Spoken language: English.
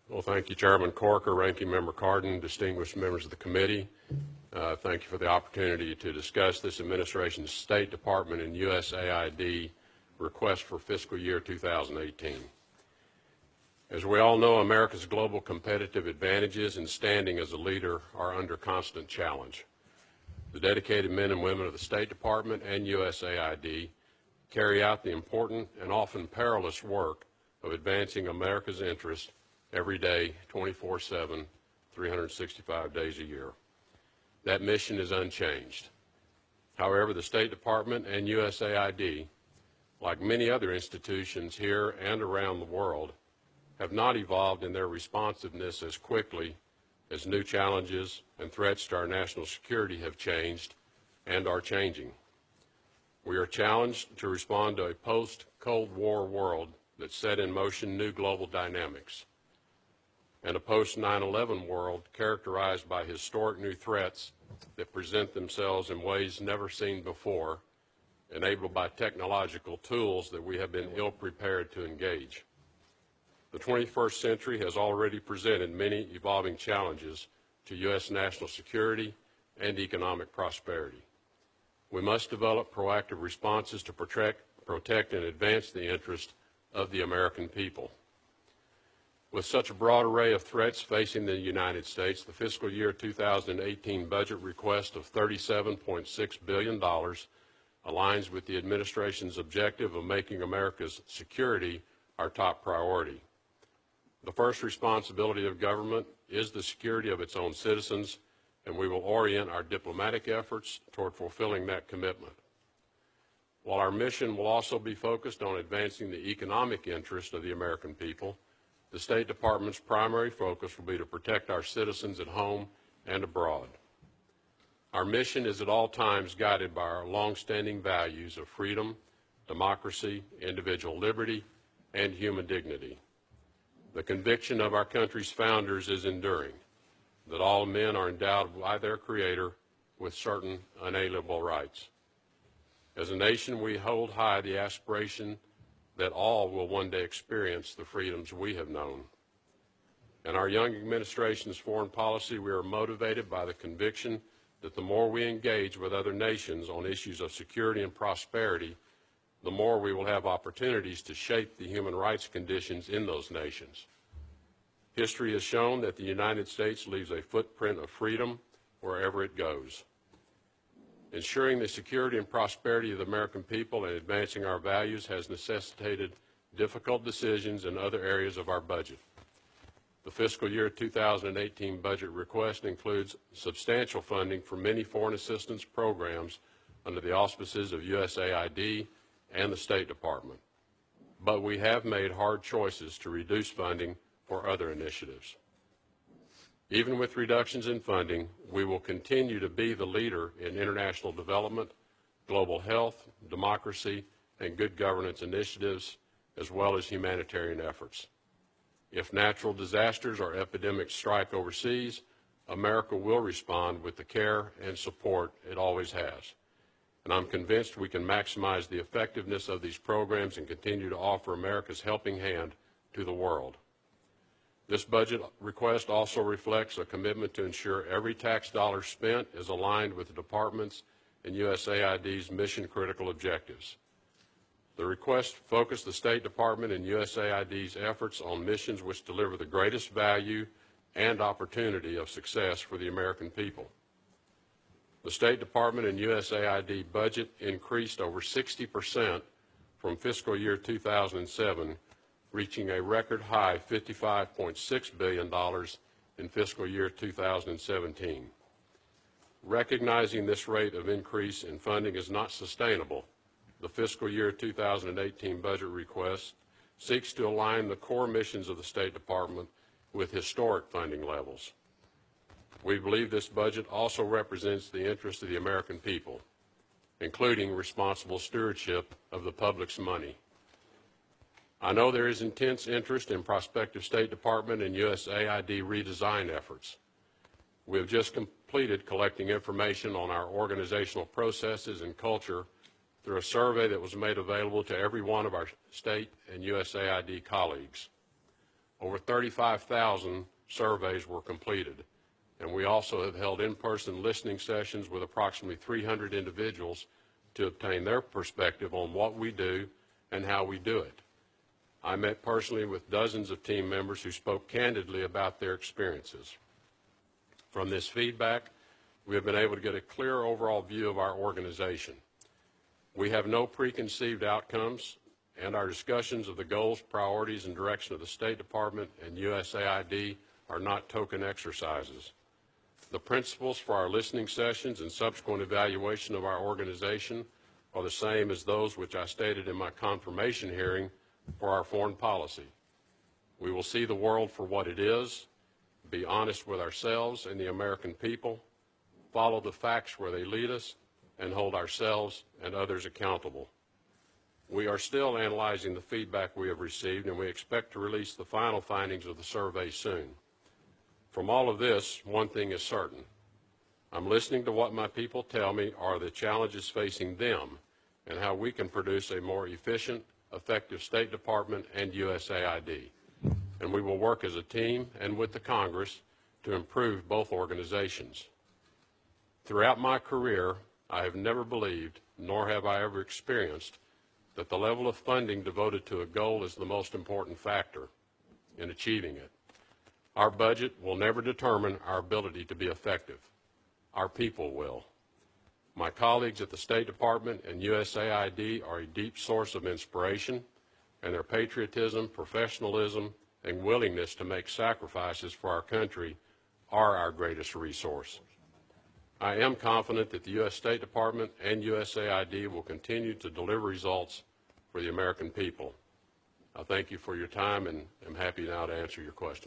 Well, thank you, Chairman Corker, Ranking Member Cardin, distinguished members of the committee. Thank you for the opportunity to discuss this administration's State Department and USAID request for fiscal year 2018. As we all know, America's global competitive advantages and standing as a leader are under constant challenge. The dedicated men and women of the State Department and USAID carry out the important and often perilous work of advancing America's interests every day, 24/7, 365 days a year. That mission is unchanged. However, the State Department and USAID, like many other institutions here and around the world, have not evolved in their responsiveness as quickly as new challenges and threats to our national security have changed and are changing. We are challenged to respond to a post-Cold War world that set in motion new global dynamics, and a post-9/11 world characterized by historic new threats that present themselves in ways never seen before, enabled by technological tools that we have been ill-prepared to engage. The 21st century has already presented many evolving challenges to U.S. national security and economic prosperity. We must develop proactive responses to protect and advance the interests of the American people. With such a broad array of threats facing the United States, the fiscal year 2018 budget request of $37.6 billion aligns with the administration's objective of making America's security our top priority. The first responsibility of government is the security of its own citizens, and we will orient our diplomatic efforts toward fulfilling that commitment. While our mission will also be focused on advancing the economic interest of the American people, the State Department's primary focus will be to protect our citizens at home and abroad. Our mission is at all times guided by our longstanding values of freedom, democracy, individual liberty, and human dignity. The conviction of our country's founders is enduring, that all men are endowed by their Creator with certain unalienable rights. As a nation, we hold high the aspiration that all will one day experience the freedoms we have known. In our young administration's foreign policy, we are motivated by the conviction that the more we engage with other nations on issues of security and prosperity, the more we will have opportunities to shape the human rights conditions in those nations. History has shown that the United States leaves a footprint of freedom wherever it goes. Ensuring the security and prosperity of the American people and advancing our values has necessitated difficult decisions in other areas of our budget. The fiscal year 2018 budget request includes substantial funding for many foreign assistance programs under the auspices of USAID and the State Department. But we have made hard choices to reduce funding for other initiatives. Even with reductions in funding, we will continue to be the leader in international development, global health, democracy, and good governance initiatives, as well as humanitarian efforts. If natural disasters or epidemics strike overseas, America will respond with the care and support it always has. And I'm convinced we can maximize the effectiveness of these programs and continue to offer America's helping hand to the world. This budget request also reflects a commitment to ensure every tax dollar spent is aligned with the Department's and USAID's mission-critical objectives. The request focused the State Department and USAID's efforts on missions which deliver the greatest value and opportunity of success for the American people. The State Department and USAID budget increased over 60% from fiscal year 2007, reaching a record high $55.6 billion in fiscal year 2017. Recognizing this rate of increase in funding is not sustainable, the fiscal year 2018 budget request seeks to align the core missions of the State Department with historic funding levels. We believe this budget also represents the interests of the American people, including responsible stewardship of the public's money. I know there is intense interest in prospective State Department and USAID redesign efforts. We have just completed collecting information on our organizational processes and culture through a survey that was made available to every one of our state and USAID colleagues. Over 35,000 surveys were completed, and we also have held in-person listening sessions with approximately 300 individuals to obtain their perspective on what we do and how we do it. I met personally with dozens of team members who spoke candidly about their experiences. From this feedback, we have been able to get a clear overall view of our organization. We have no preconceived outcomes, and our discussions of the goals, priorities, and direction of the State Department and USAID are not token exercises. The principles for our listening sessions and subsequent evaluation of our organization are the same as those which I stated in my confirmation hearing for our foreign policy. We will see the world for what it is, be honest with ourselves and the American people, follow the facts where they lead us, and hold ourselves and others accountable. We are still analyzing the feedback we have received, and we expect to release the final findings of the survey soon. From all of this, one thing is certain. I'm listening to what my people tell me are the challenges facing them and how we can produce a more efficient, effective State Department and USAID. And we will work as a team and with the Congress to improve both organizations. Throughout my career, I have never believed, nor have I ever experienced, that the level of funding devoted to a goal is the most important factor in achieving it. Our budget will never determine our ability to be effective. Our people will. My colleagues at the State Department and USAID are a deep source of inspiration, and their patriotism, professionalism, and willingness to make sacrifices for our country are our greatest resource. I am confident that the U.S. State Department and USAID will continue to deliver results for the American people. I thank you for your time, and am happy now to answer your questions.